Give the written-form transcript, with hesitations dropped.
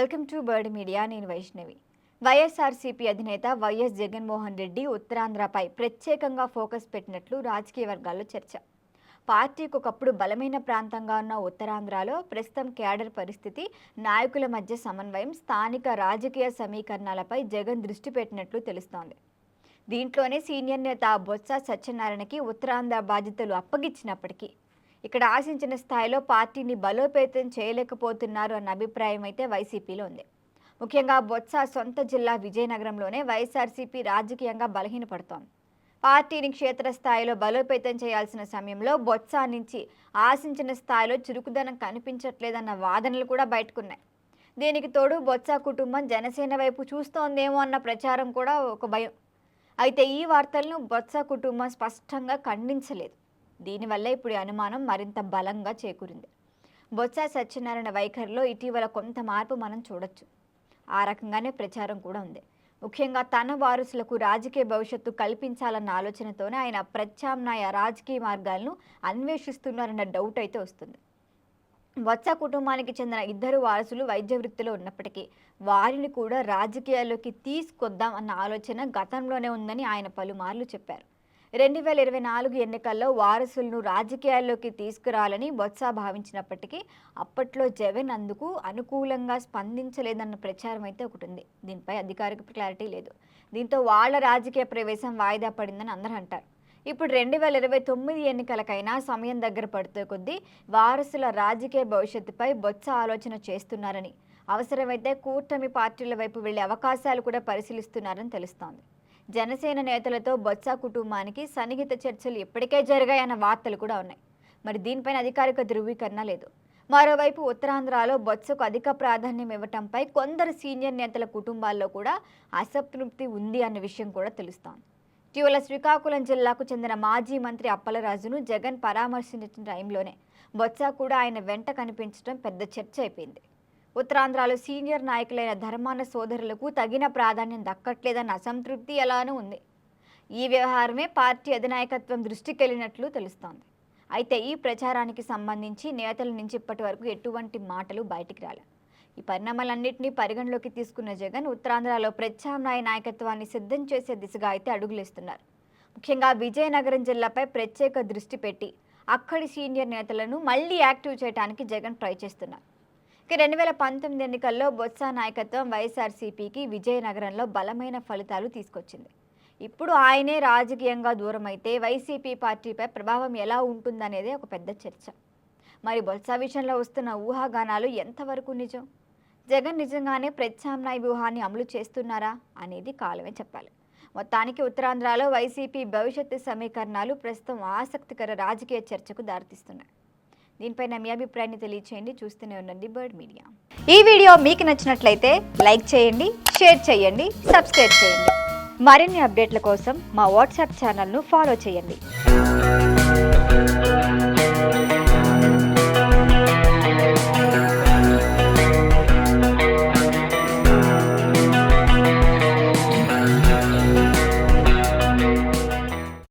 Welcome to bird media. నేను వైష్ణవి. వైఎస్ఆర్సీపీ అధినేత YS Jaganmohan Reddy ఉత్తరాంధ్రపై ప్రత్యేకంగా ఫోకస్ పెట్టినట్లు రాజకీయ వర్గాల్లో చర్చ. పార్టీకి ఒకప్పుడు బలమైన ప్రాంతంగా ఉన్న ఉత్తరాంధ్రలో ప్రస్తుతం క్యాడర్ పరిస్థితి, నాయకుల మధ్య సమన్వయం, స్థానిక రాజకీయ సమీకరణాలపై జగన్ దృష్టి పెట్టినట్లు తెలుస్తోంది. దీంట్లోనే సీనియర్ నేత బొత్స సత్యనారాయణకి ఉత్తరాంధ్ర బాధ్యతలు అప్పగించినప్పటికీ ఇక్కడ ఆశించిన స్థాయిలో పార్టీని బలోపేతం చేయలేకపోతున్నారు అన్న అభిప్రాయం అయితే వైసీపీలో ఉంది. ముఖ్యంగా బొత్స సొంత జిల్లా విజయనగరంలోనే వైఎస్ఆర్సీపీ రాజకీయంగా బలహీనపడుతోంది. పార్టీని క్షేత్రస్థాయిలో బలోపేతం చేయాల్సిన సమయంలో బొత్స నుంచి ఆశించిన స్థాయిలో చురుకుదనం కనిపించట్లేదన్న వాదనలు కూడా బయటకున్నాయి. దీనికి తోడు బొత్స కుటుంబం జనసేన వైపు చూస్తోందేమో అన్న ప్రచారం కూడా ఒక భయం. అయితే ఈ వార్తలను బొత్స కుటుంబం స్పష్టంగా ఖండించలేదు. దీనివల్ల ఇప్పుడు అనుమానం మరింత బలంగా చేకూరింది. బొత్స సత్యనారాయణ వైఖరిలో ఇటీవల కొంత మార్పు మనం చూడొచ్చు. ఆ రకంగానే ప్రచారం కూడా ఉంది. ముఖ్యంగా తన వారసులకు రాజకీయ భవిష్యత్తు కల్పించాలన్న ఆలోచనతోనే ఆయన ప్రత్యామ్నాయ రాజకీయ మార్గాలను అన్వేషిస్తున్నారన్న డౌట్ అయితే వస్తుంది. బొత్స కుటుంబానికి చెందిన ఇద్దరు వారసులు వైద్య వృత్తిలో ఉన్నప్పటికీ వారిని కూడా రాజకీయాల్లోకి తీసుకొద్దాం అన్న ఆలోచన గతంలోనే ఉందని ఆయన పలుమార్లు చెప్పారు. 2024 ఎన్నికల్లో వారసులను రాజకీయాల్లోకి తీసుకురావాలని బొత్స భావించినప్పటికీ అప్పట్లో జగన్ అందుకు అనుకూలంగా స్పందించలేదన్న ప్రచారం అయితే ఒకటి ఉంది. దీనిపై అధికారిక క్లారిటీ లేదు. దీంతో వాళ్ళ రాజకీయ ప్రవేశం వాయిదా పడిందని అందరూ అంటారు. ఇప్పుడు 2029 ఎన్నికలకైనా సమయం దగ్గర పడుతూ కొద్దీ వారసుల రాజకీయ భవిష్యత్తుపై బొత్స ఆలోచన చేస్తున్నారని, అవసరమైతే కూటమి పార్టీల వైపు వెళ్లే అవకాశాలు కూడా పరిశీలిస్తున్నారని తెలుస్తోంది. జనసేన నేతలతో బొత్స కుటుంబానికి సన్నిహిత చర్చలు ఇప్పటికే జరిగాయన్న వార్తలు కూడా ఉన్నాయి. మరి దీనిపైన అధికారిక ధృవీకరణ లేదు. మరోవైపు ఉత్తరాంధ్రలో బొత్సకు అధిక ప్రాధాన్యం ఇవ్వటంపై కొందరు సీనియర్ నేతల కుటుంబాల్లో కూడా అసంతృప్తి ఉంది అన్న విషయం కూడా తెలుస్తోంది. ఇటీవల శ్రీకాకుళం జిల్లాకు చెందిన మాజీ మంత్రి అప్పలరాజును జగన్ పరామర్శించిన టైంలోనే బొత్స కూడా ఆయన వెంట కనిపించడం పెద్ద చర్చ అయిపోయింది. ఉత్తరాంధ్రలో సీనియర్ నాయకులైన ధర్మాన సోదరులకు తగిన ప్రాధాన్యం దక్కట్లేదన్న అసంతృప్తి ఎలానూ ఉంది. ఈ వ్యవహారమే పార్టీ అధినాయకత్వం దృష్టికెళ్లినట్లు తెలుస్తోంది. అయితే ఈ ప్రచారానికి సంబంధించి నేతల నుంచి ఇప్పటి వరకు ఎటువంటి మాటలు బయటికి రాలేదు. ఈ పరిణామాలన్నింటినీ పరిగణలోకి తీసుకున్న జగన్ ఉత్తరాంధ్రలో ప్రత్యామ్నాయ నాయకత్వాన్ని సిద్ధం చేసే దిశగా అయితే అడుగులేస్తున్నారు. ముఖ్యంగా విజయనగరం జిల్లాపై ప్రత్యేక దృష్టి పెట్టి అక్కడి సీనియర్ నేతలను మళ్లీ యాక్టివ్ చేయడానికి జగన్ ట్రై చేస్తున్నారు. 2019 ఎన్నికల్లో బొత్స నాయకత్వం వైఎస్ఆర్సీపీకి విజయనగరంలో బలమైన ఫలితాలు తీసుకొచ్చింది. ఇప్పుడు ఆయనే రాజకీయంగా దూరమైతే వైసీపీ పార్టీపై ప్రభావం ఎలా ఉంటుందనేదే ఒక పెద్ద చర్చ. మరి బొత్స విషయంలో వస్తున్న ఊహాగానాలు ఎంతవరకు నిజం? జగన్ నిజంగానే ప్రత్యామ్నాయ వ్యూహాన్ని అమలు చేస్తున్నారా అనేది కాలమే చెప్పాలి. మొత్తానికి ఉత్తరాంధ్రలో వైసీపీ భవిష్యత్తు సమీకరణాలు ప్రస్తుతం ఆసక్తికర రాజకీయ చర్చకు దారితీస్తున్నాయి. దీనిపైన మీ అభిప్రాయాన్ని తెలియచేయండి. చూస్తూనే ఉండండి బర్డ్ మీడియా. ఈ వీడియో మీకు నచ్చినట్లయితే లైక్ చేయండి, షేర్ చేయండి, సబ్స్క్రైబ్ చేయండి. మరిన్ని అప్డేట్ల కోసం మా వాట్సాప్ ఛానల్ను ఫాలో చేయండి.